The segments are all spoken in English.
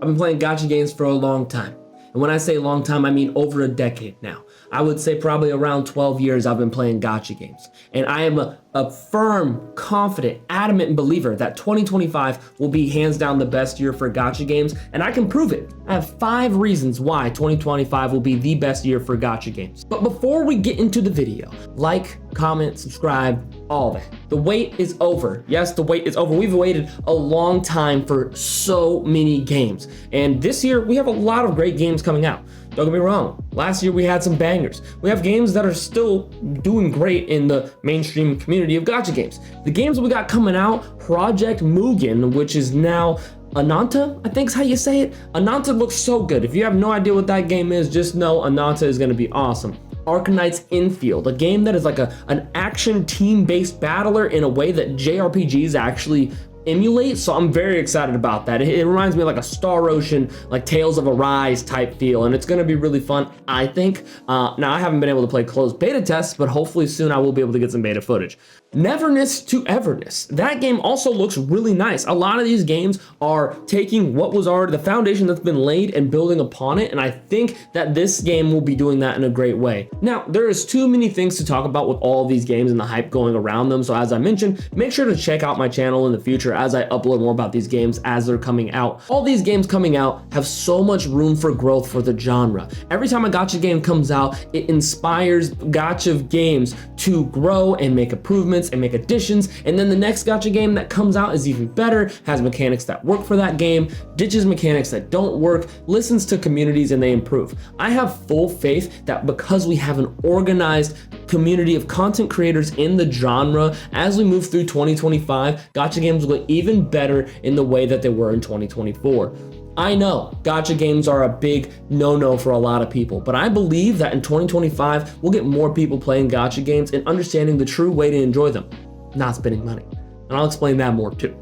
I've been playing gacha games for a long time. And when I say long time, I mean over a decade now. I would say probably around 12 years I've been playing gacha games. And I am a firm, confident, adamant believer that 2025 will be hands down the best year for gacha games, and I can prove it. I have 5 reasons why 2025 will be the best year for gacha games. But before we get into the video, like, comment, subscribe, all that. The wait is over. Yes, the wait is over. We've waited a long time for so many games. And this year, we have a lot of great games coming out. Don't get me wrong, last year we had some bangers. We have games that are still doing great in the mainstream community of gacha games. The games we got coming out, Project Mugen, which is now Ananta, I think is how you say it. Ananta looks so good. If you have no idea what that game is, just know Ananta is gonna be awesome. Arknights Infield, a game that is like an action team-based battler in a way that JRPGs actually emulate, so I'm very excited about that. It reminds me of like a Star Ocean, like Tales of Arise type feel, and it's gonna be really fun, I think. Now, I haven't been able to play closed beta tests, but hopefully soon I will be able to get some beta footage. Neverness to Everness. That game also looks really nice. A lot of these games are taking what was already the foundation that's been laid and building upon it, and I think that this game will be doing that in a great way. Now, there is too many things to talk about with all of these games and the hype going around them, so as I mentioned, make sure to check out my channel in the future as I upload more about these games as they're coming out. All these games coming out have so much room for growth for the genre. Every time a gacha game comes out, it inspires gacha games to grow and make improvements and make additions, and then the next gacha game that comes out is even better, has mechanics that work for that game, ditches mechanics that don't work, listens to communities, and they improve. I have full faith that because we have an organized community of content creators in the genre, as we move through 2025, gacha games will get even better in the way that they were in 2024. I know gacha games are a big no-no for a lot of people, but I believe that in 2025, we'll get more people playing gacha games and understanding the true way to enjoy them, not spending money. And I'll explain that more too.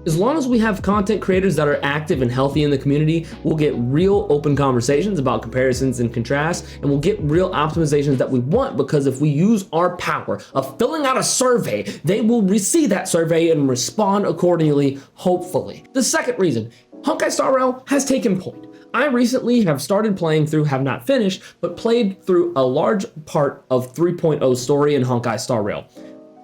As long as we have content creators that are active and healthy in the community, we'll get real open conversations about comparisons and contrasts, and we'll get real optimizations that we want, because if we use our power of filling out a survey, they will receive that survey and respond accordingly, hopefully. The second reason, Honkai Star Rail has taken point. I recently have started playing through, have not finished, but played through a large part of 3.0 story in Honkai Star Rail.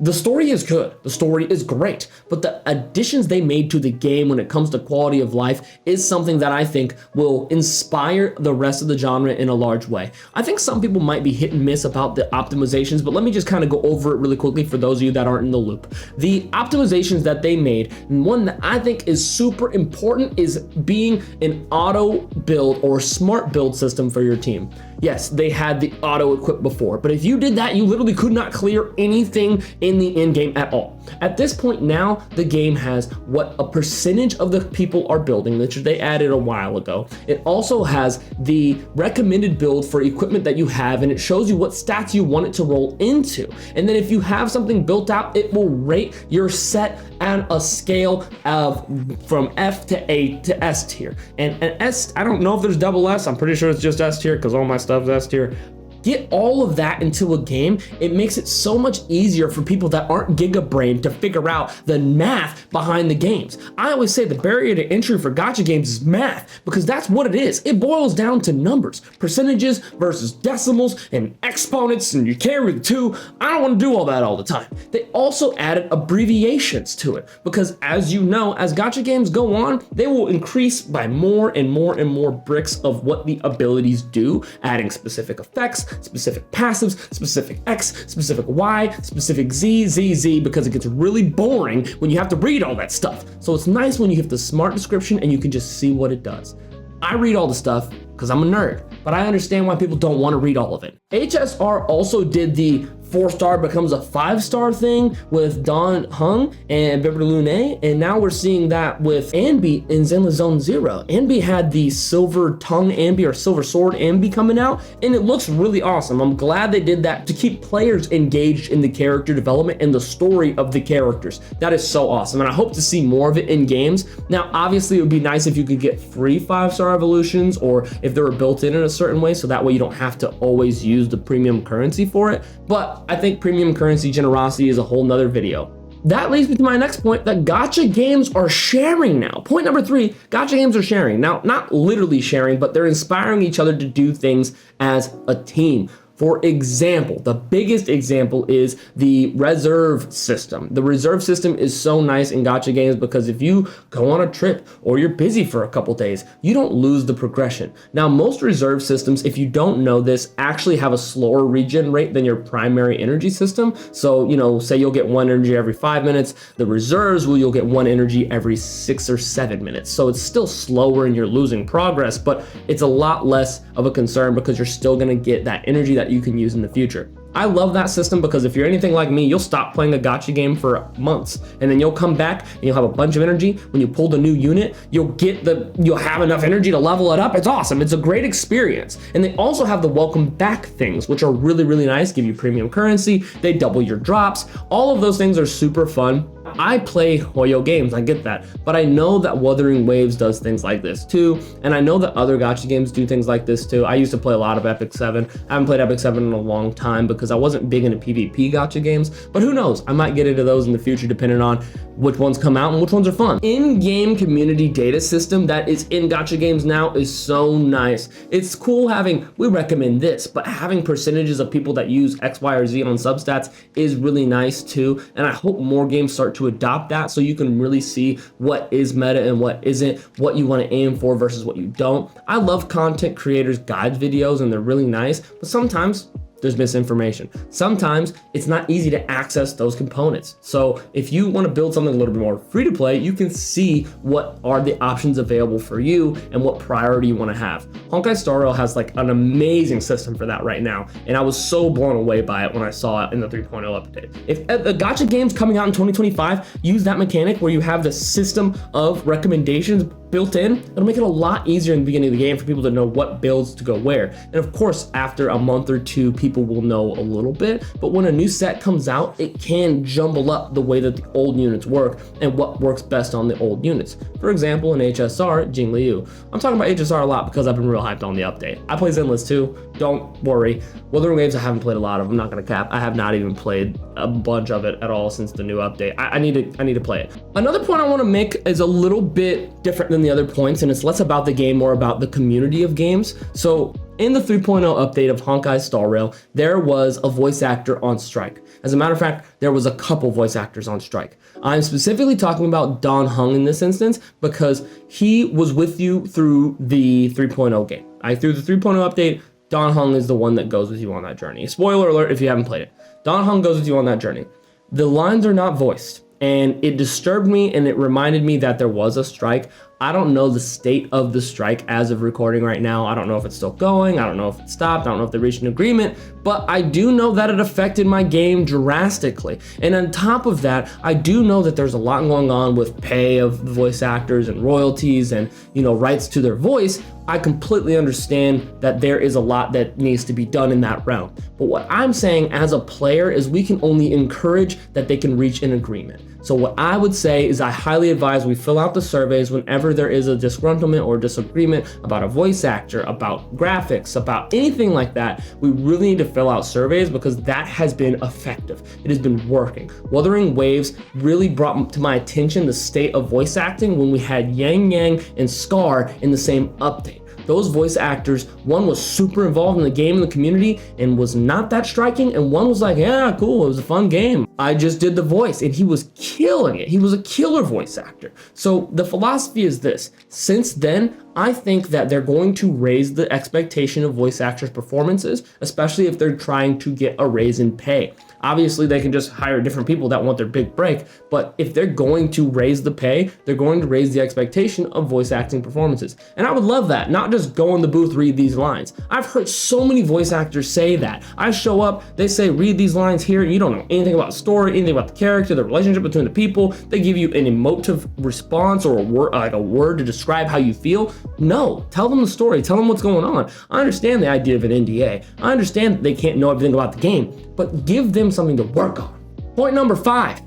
The story is good, the story is great, but the additions they made to the game when it comes to quality of life is something that I think will inspire the rest of the genre in a large way. I think some people might be hit and miss about the optimizations, but let me just kind of go over it really quickly for those of you that aren't in the loop. The optimizations that they made, and one that I think is super important, is being an auto build or smart build system for your team. Yes, they had the auto equip before, but if you did that, you literally could not clear anything in the end game at all. At this point now, the game has what a percentage of the people are building, which they added a while ago. It also has the recommended build for equipment that you have, and it shows you what stats you want it to roll into. And then if you have something built out, it will rate your set on a scale of from F to A to S tier. And S, I don't know if there's double S, I'm pretty sure it's just S tier because all my stuff's S tier. Get all of that into a game. It makes it so much easier for people that aren't giga-brained to figure out the math behind the games. I always say the barrier to entry for gacha games is math, because that's what it is. It boils down to numbers, percentages versus decimals and exponents, and you carry the two. I don't want to do all that all the time. They also added abbreviations to it, because as you know, as gacha games go on, they will increase by more and more and more bricks of what the abilities do, adding specific effects, specific passives, specific X, specific Y, specific Z, Z, Z, because it gets really boring when you have to read all that stuff. So it's nice when you have the smart description and you can just see what it does. I read all the stuff because I'm a nerd, but I understand why people don't want to read all of it. HSR also did the 4-star becomes a 5-star thing with Don Hung and Beverly Lune, and now we're seeing that with Anbi in Zenless Zone Zero. Anbi had the silver tongue Anbi or silver sword Anbi coming out, and it looks really awesome. I'm glad they did that to keep players engaged in the character development and the story of the characters. That is so awesome, and I hope to see more of it in games. Now, obviously, it would be nice if you could get free 5-star evolutions, or if they were built in a certain way, so that way you don't have to always use the premium currency for it. But I think premium currency generosity is a whole nother video. that leads me to my next point, that gacha games are sharing now. Point number 3, gacha games are sharing. Now, not literally sharing, but they're inspiring each other to do things as a team. For example, the biggest example is the reserve system. The reserve system is so nice in gacha games because if you go on a trip or you're busy for a couple days, you don't lose the progression. Now, most reserve systems, if you don't know this, actually have a slower regen rate than your primary energy system. So, say you'll get 1 energy every 5 minutes. The reserves, you'll get 1 energy every 6 or 7 minutes. So it's still slower and you're losing progress, but it's a lot less of a concern because you're still gonna get that energy that you can use in the future. I love that system because if you're anything like me, you'll stop playing a gacha game for months and then you'll come back and you'll have a bunch of energy. When you pull the new unit, you'll have enough energy to level it up. It's awesome. It's a great experience. And they also have the welcome back things, which are really, really nice, give you premium currency. They double your drops. All of those things are super fun. I play Hoyo games, I get that, but I know that Wuthering Waves does things like this too, and I know that other gacha games do things like this too. I used to play a lot of Epic 7. I haven't played Epic 7 in a long time because I wasn't big into PvP gacha games, but who knows, I might get into those in the future depending on which ones come out and which ones are fun. In-game community data system that is in gacha games now is so nice. It's cool having, we recommend this, but having percentages of people that use X, Y, or Z on substats is really nice too, and I hope more games start to adopt that so you can really see what is meta and what isn't, what you want to aim for versus what you don't. I love content creators guides videos and they're really nice, but sometimes there's misinformation. Sometimes it's not easy to access those components. So if you want to build something a little bit more free to play, you can see what are the options available for you and what priority you want to have. Honkai Star Rail has like an amazing system for that right now, and I was so blown away by it when I saw it in the 3.0 update. If the gacha games coming out in 2025 use that mechanic where you have the system of recommendations built in, it'll make it a lot easier in the beginning of the game for people to know what builds to go where. And of course, after a month or two, people will know a little bit, but when a new set comes out, it can jumble up the way that the old units work and what works best on the old units. For example, in HSR, Jing Liu. I'm talking about HSR a lot because I've been real hyped on the update. I play Zenless too, don't worry. Wuthering Waves I haven't played a lot of, I'm not gonna cap. I have not even played a bunch of it at all since the new update. I need to play it. Another point I wanna make is a little bit different than the other points, and it's less about the game, more about the community of games. So in the 3.0 update of Honkai Star Rail, there was a voice actor on strike. As a matter of fact, there was a couple voice actors on strike. I'm specifically talking about Don Hung in this instance because he was with you through the 3.0 game. Through the 3.0 update, Don Hung is the one that goes with you on that journey. Spoiler alert if you haven't played it. Don Hung goes with you on that journey. The lines are not voiced, and it disturbed me and it reminded me that there was a strike. I don't know the state of the strike as of recording right now. I don't know if it's still going. I don't know if it stopped. I don't know if they reached an agreement, but I do know that it affected my game drastically. And on top of that, I do know that there's a lot going on with pay of the voice actors and royalties and, rights to their voice. I completely understand that there is a lot that needs to be done in that realm. But what I'm saying as a player is we can only encourage that they can reach an agreement. So what I would say is I highly advise we fill out the surveys whenever there is a disgruntlement or disagreement about a voice actor, about graphics, about anything like that. We really need to fill out surveys because that has been effective. It has been working. Wuthering Waves really brought to my attention the state of voice acting when we had Yang Yang and Scar in the same update. Those voice actors, one was super involved in the game and the community and was not that striking, and one was like, yeah, cool, it was a fun game. I just did the voice, and he was killing it. He was a killer voice actor. So the philosophy is this. Since then, I think that they're going to raise the expectation of voice actors' performances, especially if they're trying to get a raise in pay. Obviously, they can just hire different people that want their big break, but if they're going to raise the pay, they're going to raise the expectation of voice acting performances. And I would love that, not just go in the booth, read these lines. I've heard so many voice actors say that. I show up, they say, read these lines here, and you don't know anything about the story, anything about the character, the relationship between the people. They give you an emotive response or a word to describe how you feel. No, tell them the story, tell them what's going on. I understand the idea of an NDA. I understand that they can't know everything about the game, but give them something to work on. Point number 5.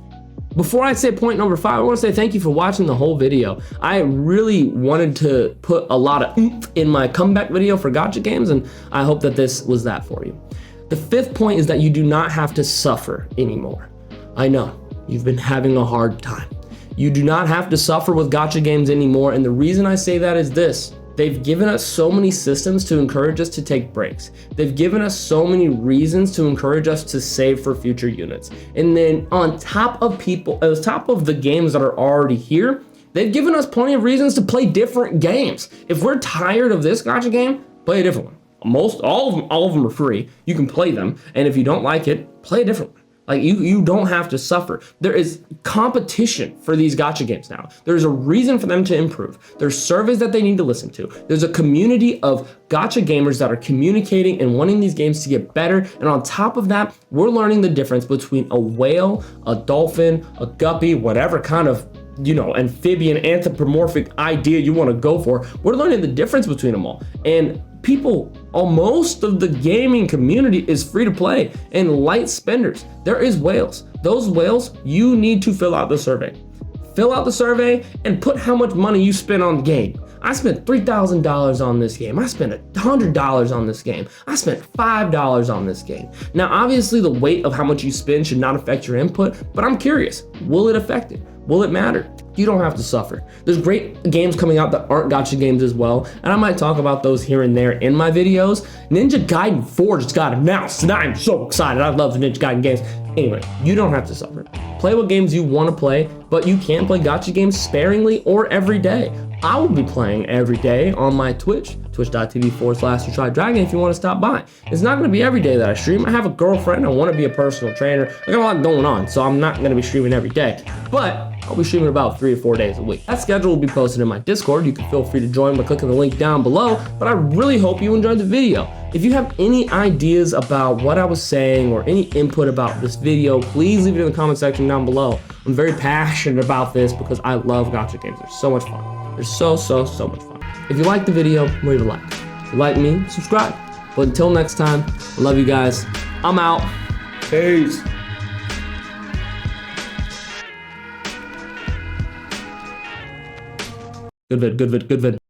Before I say point number 5, I want to say thank you for watching the whole video. I really wanted to put a lot of oomph in my comeback video for gacha games, and I hope that this was that for you. The 5th point is that you do not have to suffer anymore. I know, you've been having a hard time. You do not have to suffer with gacha games anymore, and the reason I say that is this. They've given us so many systems to encourage us to take breaks. They've given us so many reasons to encourage us to save for future units. And then on top of the games that are already here, they've given us plenty of reasons to play different games. If we're tired of this gacha game, play a different one. All of them are free. You can play them, and if you don't like it, play a different one. Like you don't have to suffer. There is competition for these gacha games now. There's a reason for them to improve. There's surveys that they need to listen to. There's a community of gacha gamers that are communicating and wanting these games to get better. And on top of that, we're learning the difference between a whale, a dolphin, a guppy, whatever kind of amphibian, anthropomorphic idea you want to go for. We're learning the difference between them all. And most of the gaming community is free to play and light spenders. There is whales. Those whales, you need to fill out the survey. Fill out the survey and put how much money you spent on the game. I spent $3,000 on this game. I spent $100 on this game. I spent $5 on this game. Now, obviously the weight of how much you spend should not affect your input, but I'm curious, will it affect it? Will it matter? You don't have to suffer. There's great games coming out that aren't gacha games as well, and I might talk about those here and there in my videos. Ninja Gaiden 4 just got announced, and I'm so excited. I love the Ninja Gaiden games. Anyway, you don't have to suffer. Play what games you want to play, but you can play gacha games sparingly or every day. I will be playing every day on my Twitch, twitch.tv/TheTriDragon if you want to stop by. It's not going to be every day that I stream. I have a girlfriend. I want to be a personal trainer. I got a lot going on, so I'm not going to be streaming every day. But I'll be streaming about 3 to 4 days a week. That schedule will be posted in my Discord. You can feel free to join by clicking the link down below, but I really hope you enjoyed the video. If you have any ideas about what I was saying or any input about this video, please leave it in the comment section down below. I'm very passionate about this because I love gacha games. They're so much fun. They're so much fun. If you like the video, leave a like. If you like me, subscribe. But until next time, I love you guys. I'm out. Peace. Good vid.